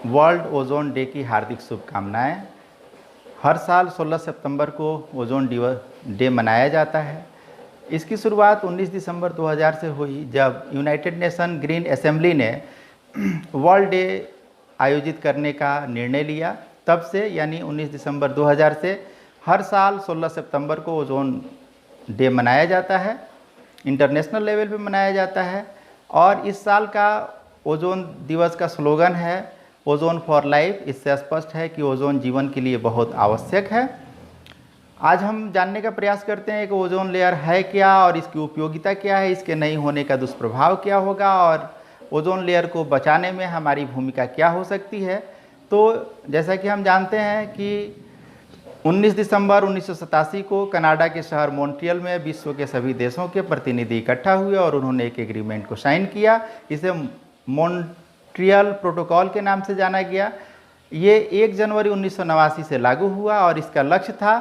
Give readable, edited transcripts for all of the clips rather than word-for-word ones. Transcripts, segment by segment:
World ozone day की हार्दिक शुभकामनाएं। हर साल 16 सितंबर को ओजोन डे मनाया जाता है। इसकी शुरुआत 19 दिसंबर 2000 से हुई, जब यूनाइटेड नेशन ग्रीन असेंबली ने वर्ल्ड डे आयोजित करने का निर्णय लिया। तब से यानी 19 दिसंबर 2000 से हर साल 16 सितंबर को ओजोन डे मनाया जाता है, इंटरनेशनल लेवल पे मनाया जाता है। और इस साल का ओजोन दिवस का स्लोगन है ओजोन फॉर लाइफ। इससे स्पष्ट है कि ओजोन जीवन के लिए बहुत आवश्यक है। आज हम जानने का प्रयास करते हैं कि ओजोन लेयर है क्या और इसकी उपयोगिता क्या है, इसके नहीं होने का दुष्प्रभाव क्या होगा और ओजोन लेयर को बचाने में हमारी भूमिका क्या हो सकती है। तो जैसा कि हम जानते हैं कि 19 दिसंबर 1987 को कनाडा के शहर मॉन्ट्रियल में विश्व के सभी देशों के प्रतिनिधि इकट्ठा हुए और उन्होंने एक एग्रीमेंट को साइन किया। इसे मॉन्ट्रियल प्रोटोकॉल के नाम से जाना गया। ये 1 जनवरी 1989 से लागू हुआ और इसका लक्ष्य था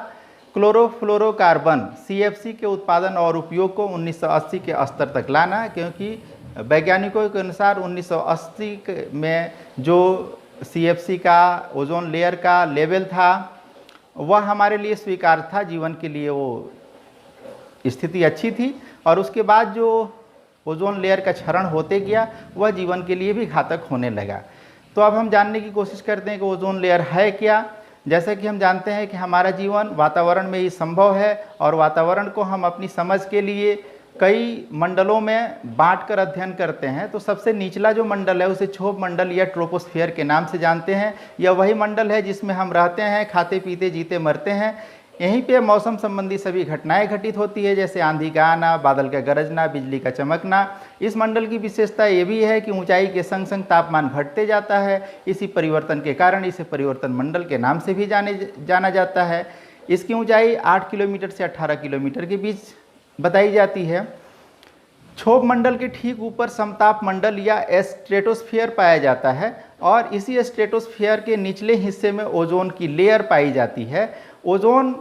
क्लोरोफ्लोरोकार्बन CFC के उत्पादन और उपयोग को 1980 के स्तर तक लाना, क्योंकि वैज्ञानिकों के अनुसार 1980 में जो CFC का ओजोन लेयर का लेवल था वह हमारे लिए स्वीकार्य था, जीवन के लिए वो स्थिति अच्छी थी। और उसके बाद जो ओजोन लेयर का क्षरण होते गया वह जीवन के लिए भी घातक होने लगा। तो अब हम जानने की कोशिश करते हैं कि ओजोन लेयर है क्या। जैसा कि हम जानते हैं कि हमारा जीवन वातावरण में ही संभव है और वातावरण को हम अपनी समझ के लिए कई मंडलों में बांटकर अध्ययन करते हैं। तो सबसे निचला जो मंडल है उसे क्षोभ मंडल या ट्रोपोस्फियर के नाम से जानते हैं। यह वही मंडल है जिसमें हम रहते हैं, खाते पीते जीते मरते हैं। यहीं पे मौसम संबंधी सभी घटनाएं घटित होती है, जैसे आंधी का आना, बादल का गरजना, बिजली का चमकना। इस मंडल की विशेषता ये भी है कि ऊंचाई के संग संग तापमान घटते जाता है। इसी परिवर्तन के कारण इसे परिवर्तन मंडल के नाम से भी जाना जाता है। इसकी ऊंचाई 8 किलोमीटर से 18 किलोमीटर के बीच बताई जाती है। क्षोभ मंडल के ठीक ऊपर समताप मंडल या स्ट्रेटोस्फीयर पाया जाता है और इसी स्ट्रेटोस्फीयर के निचले हिस्से में ओजोन की लेयर पाई जाती है। ओजोन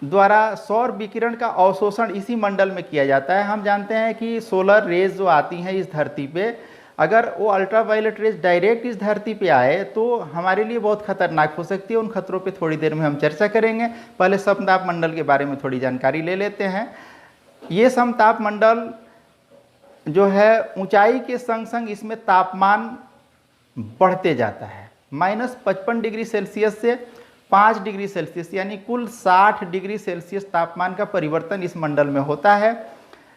द्वारा सौर विकिरण का अवशोषण इसी मंडल में किया जाता है। हम जानते हैं कि सोलर रेज जो आती हैं इस धरती पे, अगर वो अल्ट्रावायलेट रेज डायरेक्ट इस धरती पे आए तो हमारे लिए बहुत खतरनाक हो सकती है। उन खतरों पे थोड़ी देर में हम चर्चा करेंगे। पहले समताप मंडल के बारे में थोड़ी जानकारी ले लेते हैं। ये समताप मंडल जो है ऊंचाई के संग संग इसमें तापमान बढ़ते जाता है। -55 डिग्री सेल्सियस से 5 डिग्री सेल्सियस यानी कुल 60 डिग्री सेल्सियस तापमान का परिवर्तन इस मंडल में होता है।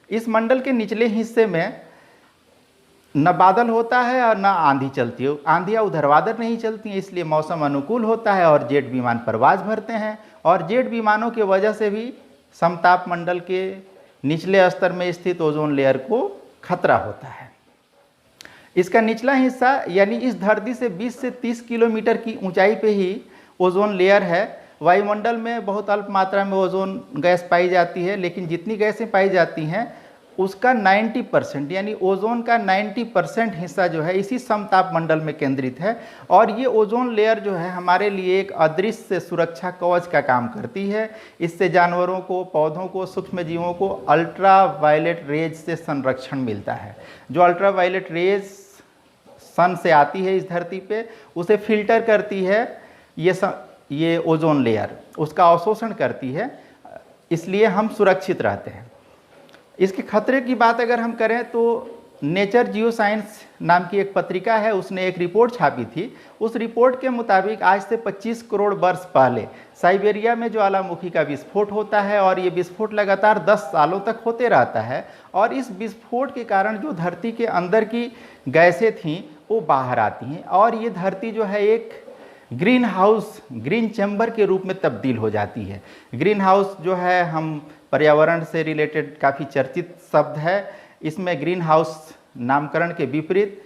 इस मंडल के निचले हिस्से में न बादल होता है और न आंधी चलती है। आंधियाँ ऊर्ध्वाधर नहीं चलती हैं, इसलिए मौसम अनुकूल होता है और जेट विमान परवाज भरते हैं। और जेट विमानों की वजह से भी समताप मंडल के निचले स्तर में स्थित ओजोन लेयर को खतरा होता है। इसका निचला हिस्सा यानी इस धरती से 20 से 30 किलोमीटर की ऊंचाई पे ही ओजोन लेयर है। वायुमंडल में बहुत अल्प मात्रा में ओजोन गैस पाई जाती है, लेकिन जितनी गैसें पाई जाती हैं उसका 90% यानी ओजोन का 90% हिस्सा जो है इसी समताप मंडल में केंद्रित है। और ये ओजोन लेयर जो है हमारे लिए एक अदृश्य सुरक्षा कवच का काम करती है। इससे जानवरों को, पौधों को, सूक्ष्म जीवों को अल्ट्रा वायलेट रेज से संरक्षण मिलता है। जो अल्ट्रा वायलेट रेज सन से आती है इस धरती पे, उसे फिल्टर करती है ये ओजोन लेयर, उसका अवशोषण करती है, इसलिए हम सुरक्षित रहते हैं। इसके खतरे की बात अगर हम करें तो नेचर जियो साइंस नाम की एक पत्रिका है, उसने एक रिपोर्ट छापी थी। उस रिपोर्ट के मुताबिक आज से 25 करोड़ वर्ष पहले साइबेरिया में ज्वालामुखी का विस्फोट होता है और ये विस्फोट लगातार 10 सालों तक होते रहता है। और इस विस्फोट के कारण जो धरती के अंदर की गैसें थीं वो बाहर आती हैं और ये धरती जो है एक ग्रीन हाउस, ग्रीन चैम्बर के रूप में तब्दील हो जाती है। ग्रीन हाउस जो है हम पर्यावरण से रिलेटेड काफ़ी चर्चित शब्द है। इसमें ग्रीन हाउस नामकरण के विपरीत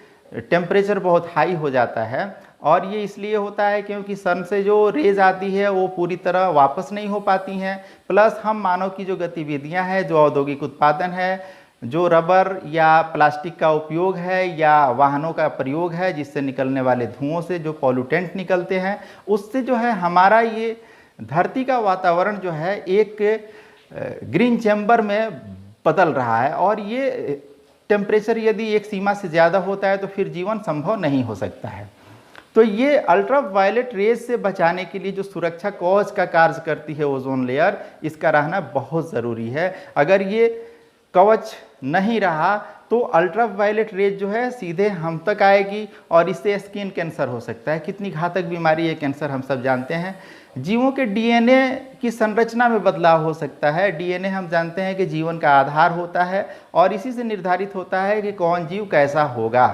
टेम्परेचर बहुत हाई हो जाता है और ये इसलिए होता है क्योंकि सन से जो रेज आती है वो पूरी तरह वापस नहीं हो पाती हैं। प्लस हम मानव की जो गतिविधियां हैं, जो औद्योगिक उत्पादन है, जो रबर या प्लास्टिक का उपयोग है या वाहनों का प्रयोग है, जिससे निकलने वाले धुओं से जो पॉल्यूटेंट निकलते हैं, उससे जो है हमारा ये धरती का वातावरण जो है एक ग्रीन चैम्बर में बदल रहा है। और ये टेम्परेचर यदि एक सीमा से ज़्यादा होता है तो फिर जीवन संभव नहीं हो सकता है। तो ये अल्ट्रा वायलेट रेज से बचाने के लिए जो सुरक्षा कवच का कार्य करती है ओजोन लेयर, इसका रहना बहुत ज़रूरी है। अगर ये कवच नहीं रहा तो अल्ट्रा वायलेट रेज जो है सीधे हम तक आएगी और इससे स्किन कैंसर हो सकता है। कितनी घातक बीमारी है कैंसर, हम सब जानते हैं। जीवों के डीएनए की संरचना में बदलाव हो सकता है। डीएनए हम जानते हैं कि जीवन का आधार होता है और इसी से निर्धारित होता है कि कौन जीव कैसा होगा।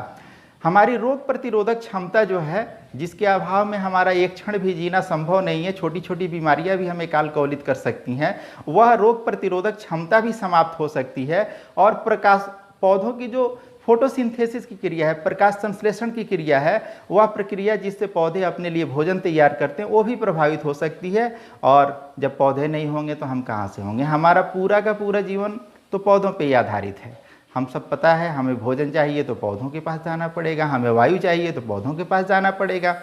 हमारी रोग प्रतिरोधक क्षमता जो है, जिसके अभाव में हमारा एक क्षण भी जीना संभव नहीं है, छोटी छोटी बीमारियां भी हमें काल कवलित कर सकती हैं, वह रोग प्रतिरोधक क्षमता भी समाप्त हो सकती है। और प्रकाश, पौधों की जो फोटोसिंथेसिस की क्रिया है, प्रकाश संश्लेषण की क्रिया है, वह प्रक्रिया जिससे पौधे अपने लिए भोजन तैयार करते हैं, वो भी प्रभावित हो सकती है। और जब पौधे नहीं होंगे तो हम कहाँ से होंगे? हमारा पूरा का पूरा जीवन तो पौधों पे ही आधारित है। हम सब पता है, हमें भोजन चाहिए तो पौधों के पास जाना पड़ेगा, हमें वायु चाहिए तो पौधों के पास जाना पड़ेगा।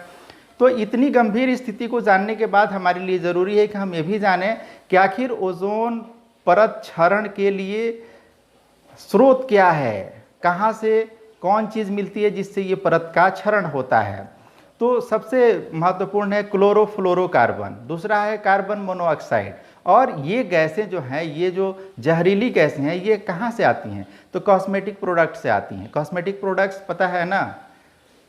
तो इतनी गंभीर स्थिति को जानने के बाद हमारे लिए ज़रूरी है कि हम ये भी जानें कि आखिर ओजोन परत क्षरण के लिए स्रोत क्या है, कहाँ से कौन चीज़ मिलती है जिससे ये परत का क्षरण होता है। तो सबसे महत्वपूर्ण है क्लोरोफ्लोरोकार्बन, दूसरा है कार्बन मोनोऑक्साइड। और ये गैसें जो हैं, ये जो जहरीली गैसें हैं, ये कहाँ से आती हैं? तो कॉस्मेटिक प्रोडक्ट से आती हैं। कॉस्मेटिक प्रोडक्ट्स पता है ना,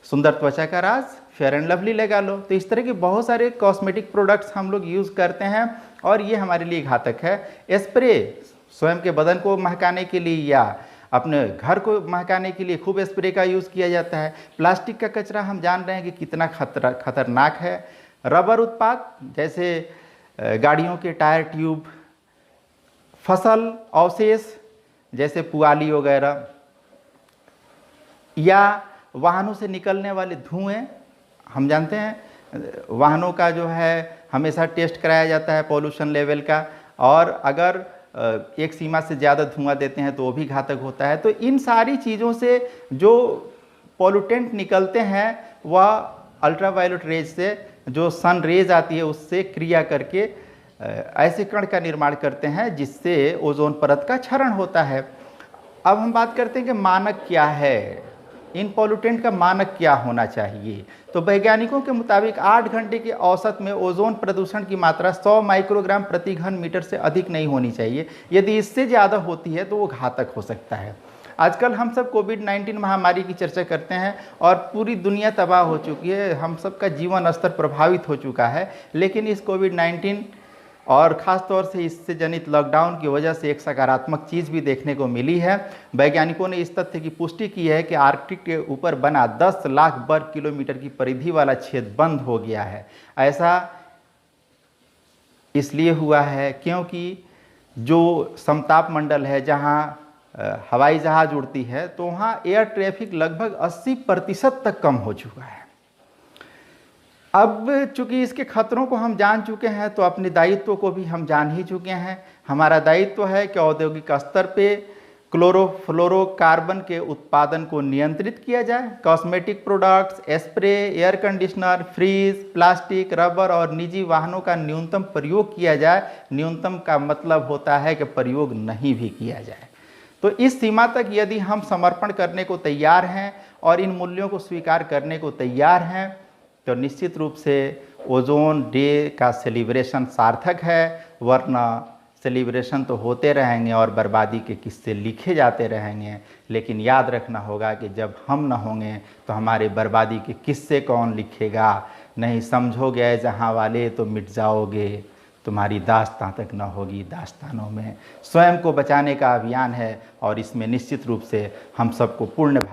सुंदर त्वचा का राज, फेयर एंड लवली लगा लो। तो इस तरह के बहुत सारे कॉस्मेटिक प्रोडक्ट्स हम लोग यूज़ करते हैं और ये हमारे लिए घातक है। स्प्रे, स्वयं के बदन को महकाने के लिए या अपने घर को महकाने के लिए खूब स्प्रे का यूज़ किया जाता है। प्लास्टिक का कचरा हम जान रहे हैं कि कितना खतरनाक है। रबर उत्पाद जैसे गाड़ियों के टायर ट्यूब, फसल अवशेष जैसे पुआली वगैरह, या वाहनों से निकलने वाले धुएं। हम जानते हैं वाहनों का जो है हमेशा टेस्ट कराया जाता है पॉल्यूशन लेवल का, और अगर एक सीमा से ज़्यादा धुआं देते हैं तो वो भी घातक होता है। तो इन सारी चीज़ों से जो पॉल्यूटेंट निकलते हैं वह अल्ट्रावायलेट रेज से, जो सन रेज आती है, उससे क्रिया करके ऐसे कण का निर्माण करते हैं जिससे ओजोन परत का क्षरण होता है। अब हम बात करते हैं कि मानक क्या है, इन पॉल्यूटेंट का मानक क्या होना चाहिए। तो वैज्ञानिकों के मुताबिक 8 घंटे के औसत में ओजोन प्रदूषण की मात्रा 100 माइक्रोग्राम प्रति घन मीटर से अधिक नहीं होनी चाहिए। यदि इससे ज़्यादा होती है तो वो घातक हो सकता है। आजकल हम सब कोविड-19 महामारी की चर्चा करते हैं और पूरी दुनिया तबाह हो चुकी है, हम सब का जीवन स्तर प्रभावित हो चुका है। लेकिन इस कोविड-19 और ख़ास तौर से इससे जनित लॉकडाउन की वजह से एक सकारात्मक चीज़ भी देखने को मिली है। वैज्ञानिकों ने इस तथ्य की पुष्टि की है कि आर्कटिक के ऊपर बना 10 लाख वर्ग किलोमीटर की परिधि वाला क्षेत्र बंद हो गया है। ऐसा इसलिए हुआ है क्योंकि जो समताप मंडल है, जहाँ हवाई जहाज़ उड़ती है, तो वहाँ एयर ट्रैफिक लगभग 80% तक कम हो चुका है। अब चूंकि इसके खतरों को हम जान चुके हैं तो अपने दायित्व को भी हम जान ही चुके हैं। हमारा दायित्व है कि औद्योगिक स्तर पे क्लोरोफ्लोरोकार्बन के उत्पादन को नियंत्रित किया जाए। Cosmetic products, spray, air conditioner, fridge, plastic, rubber और निजी वाहनों का न्यूनतम प्रयोग किया जाए। न्यूनतम का मतलब होता है कि प्रयोग नहीं भी किया जाए। तो इस सीमा तक यदि हम समर्पण करने को तैयार हैं और इन मूल्यों को स्वीकार करने को तैयार हैं तो निश्चित रूप से ओजोन डे का सेलिब्रेशन सार्थक है। वरना सेलिब्रेशन तो होते रहेंगे और बर्बादी के किस्से लिखे जाते रहेंगे, लेकिन याद रखना होगा कि जब हम न होंगे तो हमारे बर्बादी के किस्से कौन लिखेगा। नहीं समझोगे जहाँ वाले तो मिट जाओगे, तुम्हारी दास्तां तक न होगी दास्तानों में। स्वयं को बचाने का अभियान है और इसमें निश्चित रूप से हम सबको पूर्ण